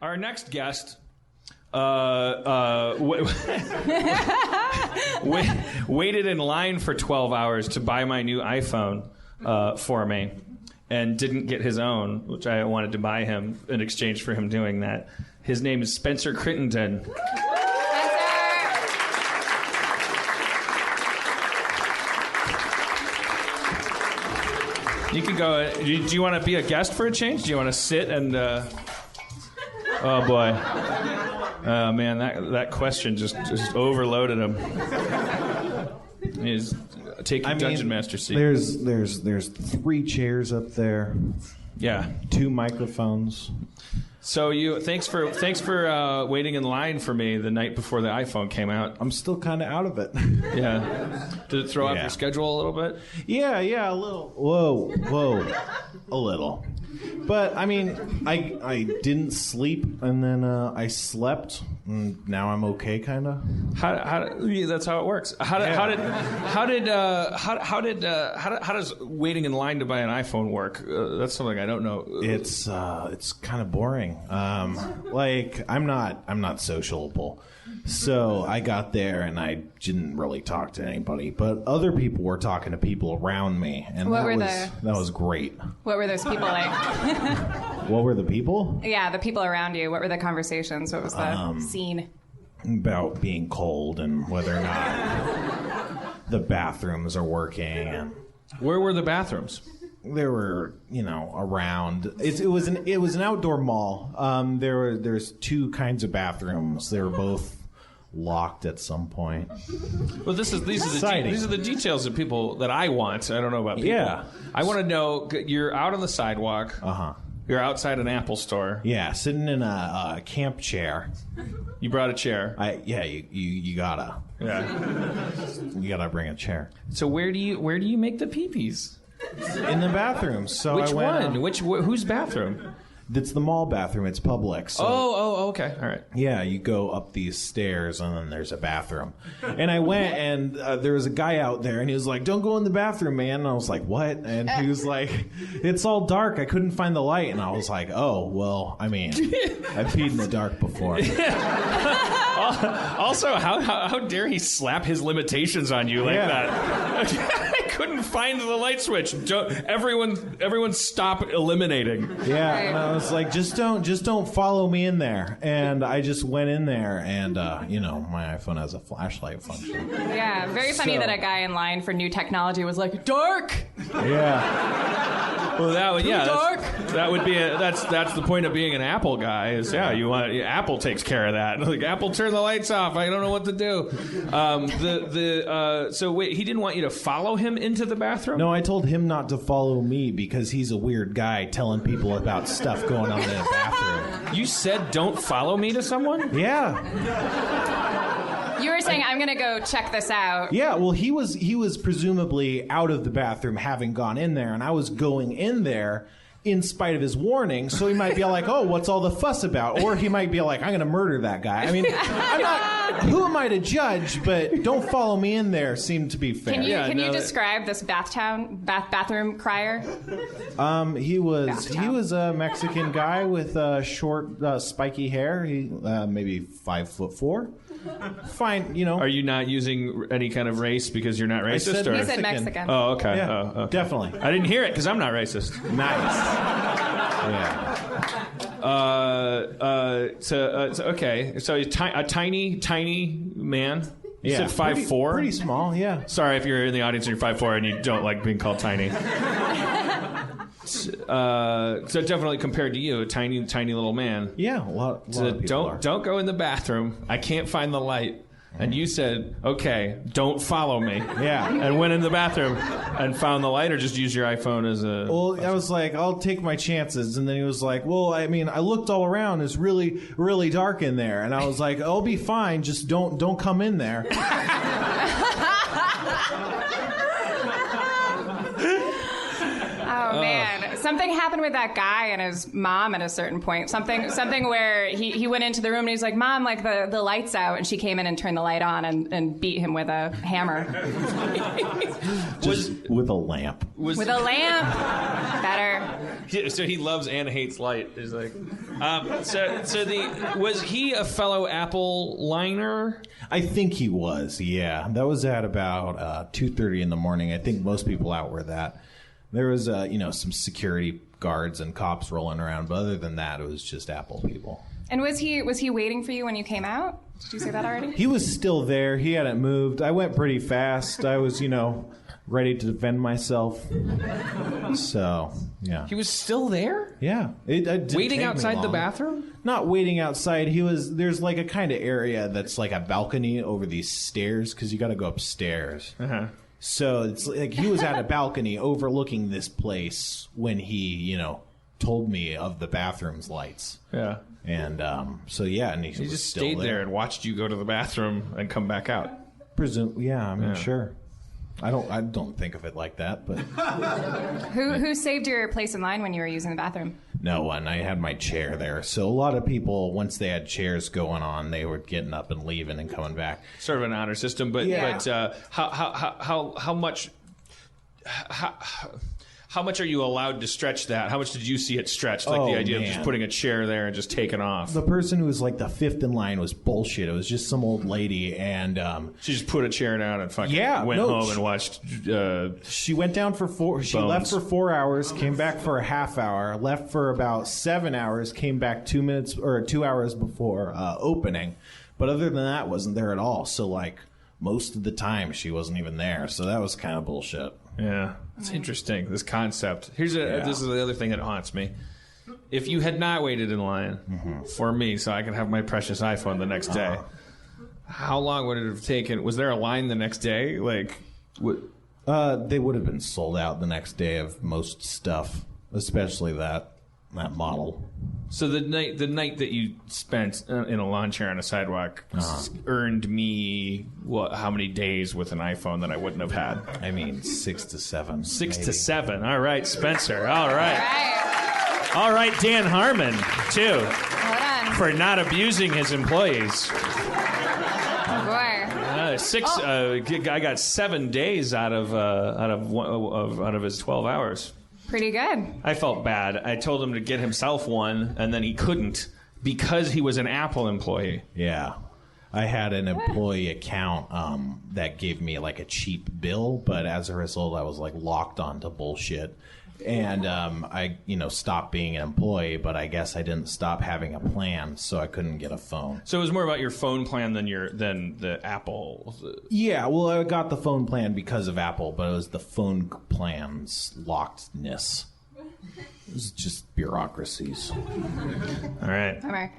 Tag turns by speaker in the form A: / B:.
A: Our next guest waited in line for 12 hours to buy my new iPhone for me and didn't get his own, which I wanted to buy him in exchange for him doing that. His name is Spencer Crittenden. You can go. Do you want to be a guest for a change? Do you want to sit and... Oh, boy. Oh, man, that question just overloaded him. He's taking Dungeon Master seat.
B: There's 3 chairs up there.
A: Yeah.
B: 2 microphones.
A: So thanks for waiting in line for me the night before the iPhone came out.
B: I'm still kind of out of it.
A: Yeah. Did it throw off your schedule a little bit?
B: Yeah, a little. Whoa, a little. But I mean, I didn't sleep, and then I slept, and now I'm okay, kind of.
A: That's how it works. How does waiting in line to buy an iPhone work? That's something I don't know.
B: It's kind of boring. Like I'm not sociable. So I got there and I didn't really talk to anybody, but other people were talking to people around me, and that was great.
C: What were those people like?
B: What were the people?
C: Yeah, the people around you. What were the conversations? What was the scene?
B: About being cold and whether or not the bathrooms are working. And
A: where were the bathrooms?
B: They were, around. It was an outdoor mall. There's 2 kinds of bathrooms. They were both locked at some point.
A: Well, these are the details of people that I want. I don't know about people.
B: Yeah.
A: I want to know. You're out on the sidewalk.
B: Uh-huh.
A: You're outside an Apple store.
B: Yeah, sitting in a camp chair.
A: You brought a chair.
B: You gotta.
A: Yeah.
B: You gotta bring a chair.
A: So where do you make the peepees?
B: In the bathroom. So
A: which one? Whose bathroom?
B: It's the mall bathroom. It's public. So,
A: okay. All right.
B: Yeah, you go up these stairs, and then there's a bathroom. And I went, and there was a guy out there, and he was like, "Don't go in the bathroom, man." And I was like, "What?" And he was like, "It's all dark. I couldn't find the light." And I was like, "Oh, well, I mean, I've peed in the dark before."
A: Also, how dare he slap his limitations on you like that? I couldn't find the light switch. Everyone stop eliminating.
B: Yeah, and I was like, just don't follow me in there. And I just went in there, and my iPhone has a flashlight function.
C: Yeah, very funny that a guy in line for new technology was like, "Dark."
B: Yeah.
A: Well,
C: dark.
A: That would be that's the point of being an Apple guy is Apple takes care of that. Like, Apple, turn the lights off. I don't know what to do. So wait, he didn't want you to follow him into the bathroom?
B: No, I told him not to follow me because he's a weird guy telling people about stuff going on in a bathroom.
A: You said don't follow me to someone?
B: Yeah.
C: You were saying, I'm going to go check this out.
B: Yeah, well, he was presumably out of the bathroom having gone in there, and I was going in there in spite of his warning, so he might be like, "Oh, what's all the fuss about?" Or he might be like, "I'm going to murder that guy." I mean, I'm not... Who am I to judge? But don't follow me in there seemed to be fair.
C: Can you describe this bathroom crier?
B: He was a Mexican guy with short, spiky hair. He maybe 5'4". Fine,
A: Are you not using any kind of race because you're not racist?
C: He said Mexican.
A: Oh, okay.
B: Yeah,
A: okay.
B: Definitely.
A: I didn't hear it because I'm not racist.
B: Nice. Yeah.
A: Okay. So a tiny man. You said 5'4"?
B: Pretty small, yeah.
A: Sorry if you're in the audience and you're 5'4" and you don't like being called tiny. So definitely compared to you, a tiny little man.
B: Yeah, a lot of people
A: don't go in the bathroom. I can't find the light. And you said, "Okay, don't follow me."
B: Yeah.
A: And went in the bathroom and found the light, or just use your iPhone as a...
B: Well, I was like, I'll take my chances. And then he was like, well, I mean, I looked all around. It's really, really dark in there. And I was like, I'll be fine. Just don't come in there.
C: Oh, man. something happened with that guy and his mom at a certain point. Something where he went into the room and he's like, Mom, like the light's out. And she came in and turned the light on and beat him with a hammer.
B: With a lamp.
C: With a lamp. Better.
A: So he loves and hates light. Is like, was he a fellow Apple liner?
B: I think he was. Yeah, that was at about 2:30 in the morning. I think most people out were that. There was some security guards and cops rolling around, but other than that, it was just Apple people.
C: And was he waiting for you when you came out? Did you say that already?
B: He was still there. He hadn't moved. I went pretty fast. I was, ready to defend myself. So, yeah.
A: He was still there?
B: Yeah. It didn't
A: waiting
B: take me
A: outside the
B: long.
A: bathroom?
B: Not waiting outside. There's like a kind of area that's like a balcony over these stairs because you got to go upstairs.
A: Uh-huh.
B: So it's like he was at a balcony overlooking this place when he, told me of the bathroom's lights.
A: Yeah.
B: And and he
A: He
B: was
A: just
B: still
A: stayed there
B: there
A: and watched you go to the bathroom and come back out.
B: Sure. I don't think of it like that, but
C: Who saved your place in line when you were using the bathroom?
B: no one. I had my chair there, so a lot of people, once they had chairs going on, they were getting up and leaving and coming back.
A: Sort of an honor system, but how much? How much are you allowed to stretch that? How much did you see it stretched? Like the idea of just putting a chair there and just taking off.
B: The person who was like the fifth in line was bullshit. It was just some old lady, and
A: she just put a chair down and fucking went home and watched.
B: She went down for 4. She left for 4 hours, came back for a half hour, left for about 7 hours, came back 2 hours before opening. But other than that, wasn't there at all. So like most of the time, she wasn't even there. So that was kind of bullshit.
A: Yeah, it's interesting, this concept. This is the other thing that haunts me. If you had not waited in line for me so I could have my precious iPhone the next day, how long would it have taken? Was there a line the next day? Like,
B: they would have been sold out the next day of most stuff, especially that model.
A: So the night that you spent in a lawn chair on a sidewalk earned me how many days with an iPhone that I wouldn't have had?
B: I mean, 6 to 7.
A: 6 to 7. All right, Spencer. All right. All right, Dan Harmon, too.
C: Hold on.
A: For not abusing his employees.
C: Oh, boy.
A: 6. I got 7 days out of his 12 hours.
C: Pretty good.
A: I felt bad. I told him to get himself one, and then he couldn't because he was an Apple employee.
B: Yeah. I had an employee account that gave me like a cheap bill, but as a result, I was like locked onto bullshit. And I stopped being an employee, but I guess I didn't stop having a plan, so I couldn't get a phone.
A: So it was more about your phone plan than the Apple.
B: Yeah, well, I got the phone plan because of Apple, but it was the phone plan's lockedness. It was just bureaucracies.
A: All right.
C: All right.